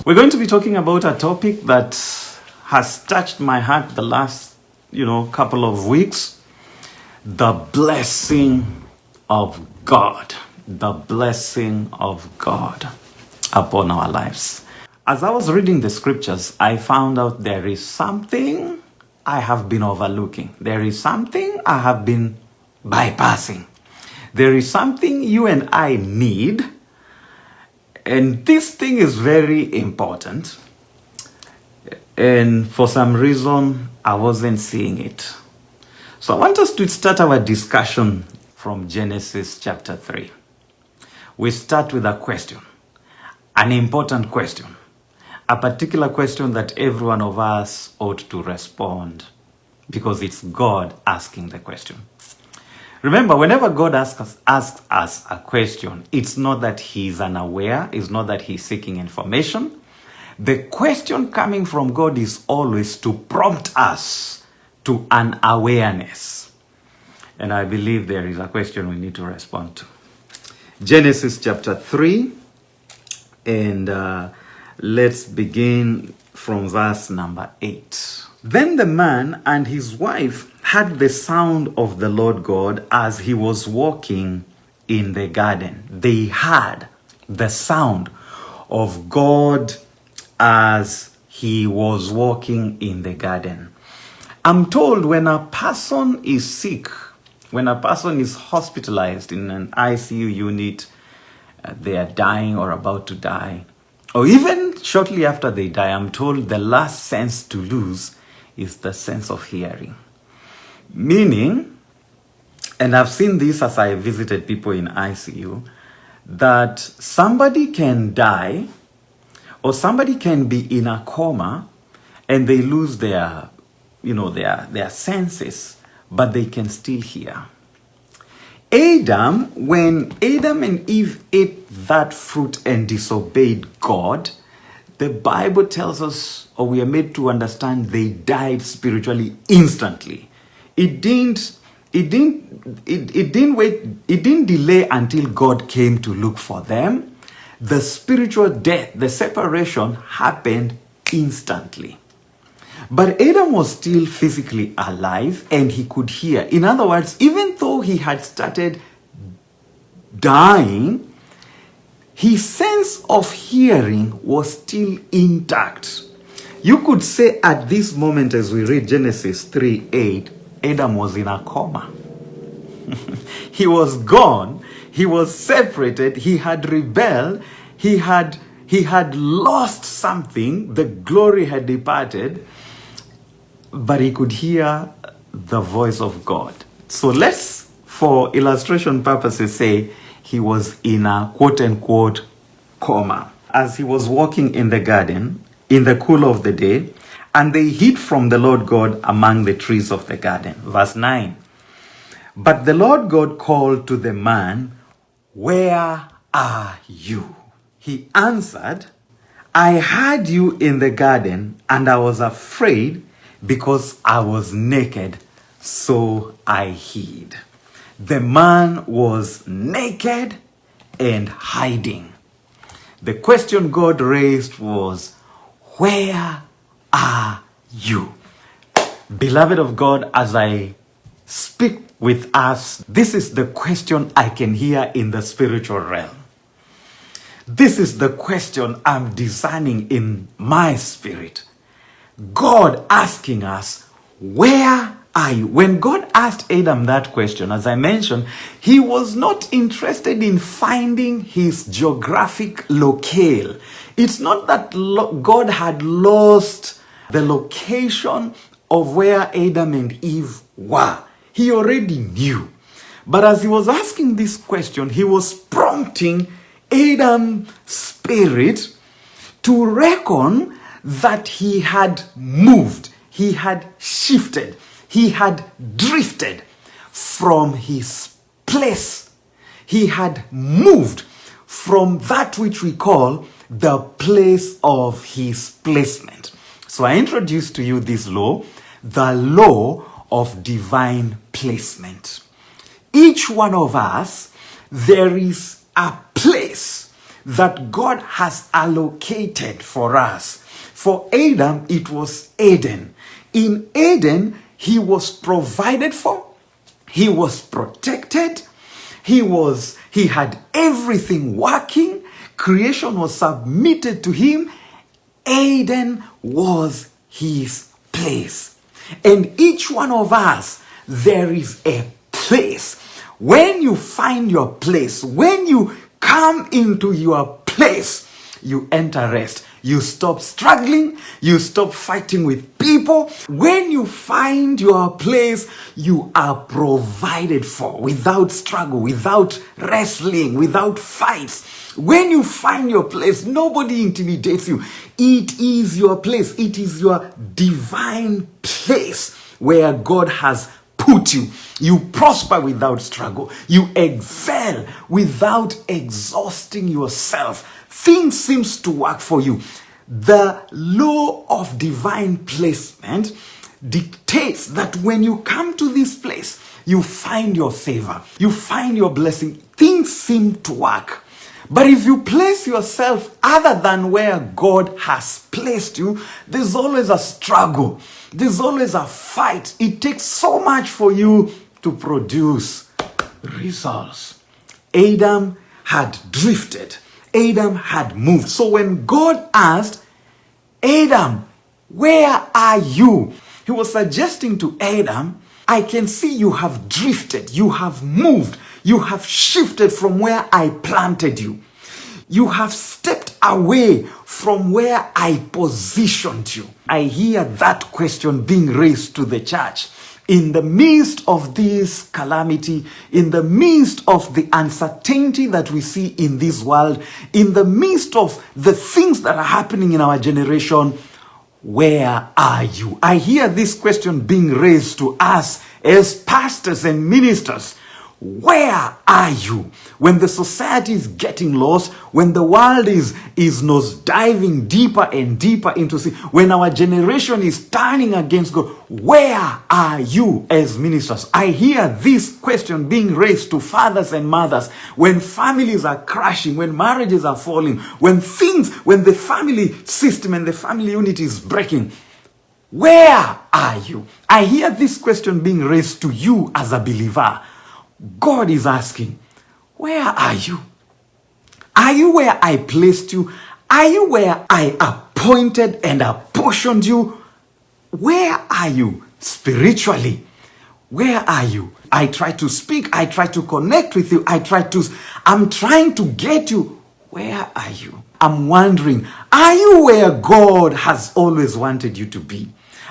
We're going to be talking about a topic that has touched my heart the last, couple of weeks. The blessing of God. The blessing of God upon our lives. As I was reading the scriptures, I found out there is something I have been overlooking. There is something I have been bypassing. There is something you and I need. And this thing is very important. And for some reason, I wasn't seeing it. So I want us to start our discussion from Genesis chapter 3. We start with a question, an important question, a particular question that every one of us ought to respond because it's God asking the question. Remember, whenever God asks us a question, it's not that he's unaware, it's not that he's seeking information. The question coming from God is always to prompt us to an awareness. And I believe there is a question we need to respond to. Genesis chapter 3, and let's begin from verse number 8. Then the man and his wife heard the sound of the Lord God as he was walking in the garden. They heard the sound of God as he was walking in the garden. I'm told when a person is sick, when a person is hospitalized in an ICU unit, they are dying or about to die, or even shortly after they die, I'm told the last sense to lose is the sense of hearing. Meaning, and I've seen this as I visited people in ICU, that somebody can die or somebody can be in a coma and they lose their senses, but they can still hear. When Adam and Eve ate that fruit and disobeyed God, the Bible tells us, or we are made to understand, they died spiritually instantly. It didn't delay until God came to look for them. The spiritual death, the separation happened instantly. But Adam was still physically alive and he could hear. In other words, even though he had started dying, his sense of hearing was still intact. You could say at this moment, as we read Genesis 3:8, Adam was in a coma. He was gone. He was separated. He had rebelled. He had lost something. The glory had departed. But he could hear the voice of God. So let's, for illustration purposes, say he was in a quote-unquote coma. As he was walking in the garden, in the cool of the day, and they hid from the Lord God among the trees of the garden. Verse 9. But the Lord God called to the man, "Where are you?" He answered, "I heard you in the garden, and I was afraid because I was naked, so I hid." The man was naked and hiding. The question God raised was, "Where are you?" Beloved of God, as I speak with us, this is the question I can hear in the spiritual realm. This is the question I'm discerning in my spirit. God asking us, "Where are you?" When God asked Adam that question, as I mentioned, he was not interested in finding his geographic locale. It's not that God had lost the location of where Adam and Eve were. He already knew. But as he was asking this question, he was prompting Adam's spirit to reckon that he had moved, he had shifted, he had drifted from his place. He had moved from that which we call the place of his placement. So I introduced to you this law, the law of divine placement. Each one of us, there is a place that God has allocated for us. For Adam, it was Eden. In Eden, he was provided for, he was protected, he had everything working, creation was submitted to him. Eden was his place. And each one of us, there is a place. When you find your place, when you come into your place, you enter rest. You stop struggling. You stop fighting with people. When you find your place, you are provided for without struggle, without wrestling, without fights. When you find your place, nobody intimidates you. It is your place. It is your divine place where God has put you. You prosper without struggle. You excel without exhausting yourself. Things seems to work for you. The law of divine placement dictates that when you come to this place, you find your favor. You find your blessing. Things seem to work. But if you place yourself other than where God has placed you, there's always a struggle. There's always a fight. It takes so much for you to produce results. Adam had drifted. Adam had moved. So when God asked, Adam, where are you? He was suggesting to Adam, I can see you have drifted. You have moved. You have shifted from where I planted you. You have stepped away from where I positioned you. I hear that question being raised to the church. In the midst of this calamity, in the midst of the uncertainty that we see in this world, in the midst of the things that are happening in our generation, where are you? I hear this question being raised to us as pastors and ministers. Where are you? When the society is getting lost, when the world is nose diving deeper and deeper into sin, when our generation is turning against God, where are you as ministers? I hear this question being raised to fathers and mothers. When families are crashing, when marriages are falling, when the family system and the family unity is breaking, where are you? I hear this question being raised to you as a believer. God is asking, where are you? Are you where I placed you? Are you where I appointed and apportioned you? Where are you spiritually? Where are you? I try to speak. I try to connect with you. I'm trying to get you. Where are you? I'm wondering, are you where God has always wanted you to be?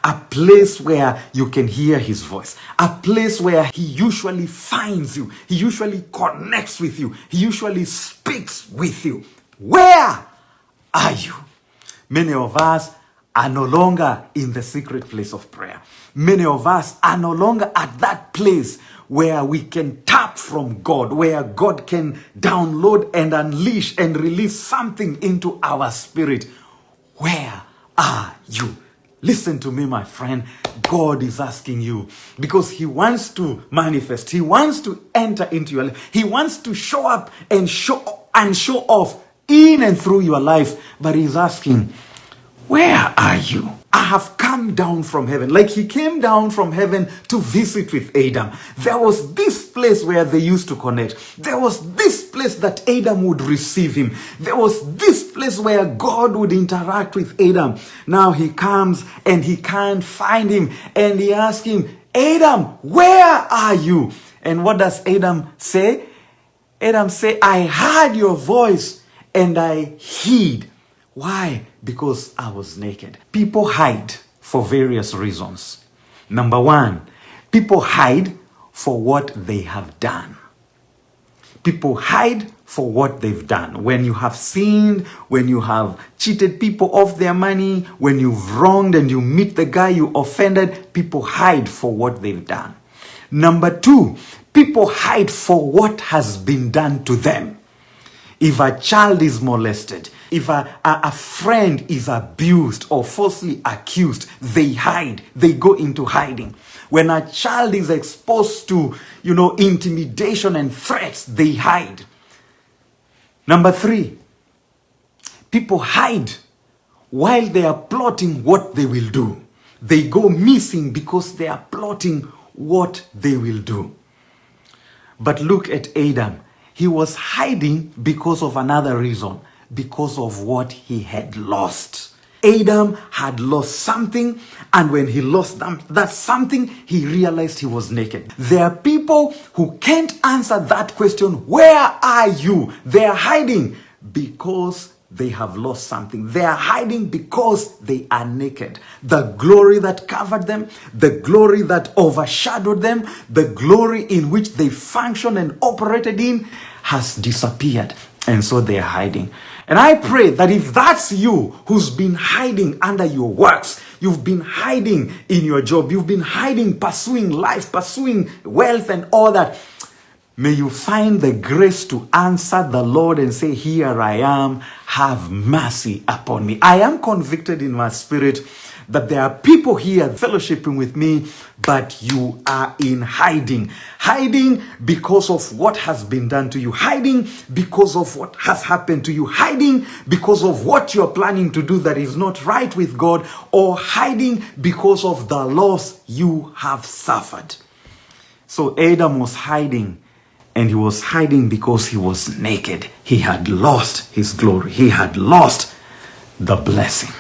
A place where you can hear his voice. A place where he usually finds you. He usually connects with you. He usually speaks with you. Where are you? Many of us are no longer in the secret place of prayer. Many of us are no longer at that place where we can tap from God, where God can download and unleash and release something into our spirit. Where are you? Listen to me, my friend. God is asking you because he wants to manifest. He wants to enter into your life. He wants to show up and show off in and through your life. But he's asking, where are you? I have come down from heaven. Like he came down from heaven to visit with Adam. There was this place where they used to connect. There was this place that Adam would receive him. There was this place where God would interact with Adam. Now he comes and he can't find him. And he asks him, Adam, where are you? And what does Adam say? Adam say, I heard your voice and I hid. Why? Because I was naked. People hide for various reasons. Number one, people hide for what they have done. People hide for what they've done. When you have sinned, when you have cheated people of their money, when you've wronged and you meet the guy you offended, people hide for what they've done. Number two, people hide for what has been done to them. If a child is molested, if a friend is abused or falsely accused, they hide. They go into hiding. When a child is exposed to, intimidation and threats, they hide. Number three, People hide while they are plotting what they will do. They go missing because they are plotting what they will do. But look at Adam. He was hiding because of another reason, because of what he had lost. Adam had lost something, and when he lost that something, he realized he was naked. There are people who can't answer that question, where are you? They are hiding because they have lost something. They are hiding because they are naked. The glory that covered them, the glory that overshadowed them, the glory in which they functioned and operated in has disappeared. And so they are hiding. And I pray that if that's you who's been hiding under your works, you've been hiding in your job, you've been hiding, pursuing life, pursuing wealth and all that, may you find the grace to answer the Lord and say, here I am, have mercy upon me. I am convicted in my spirit that there are people here fellowshipping with me, but you are in hiding. Hiding because of what has been done to you. Hiding because of what has happened to you. Hiding because of what you're planning to do that is not right with God. Or hiding because of the loss you have suffered. So Adam was hiding. And he was hiding because he was naked. He had lost his glory. He had lost the blessing.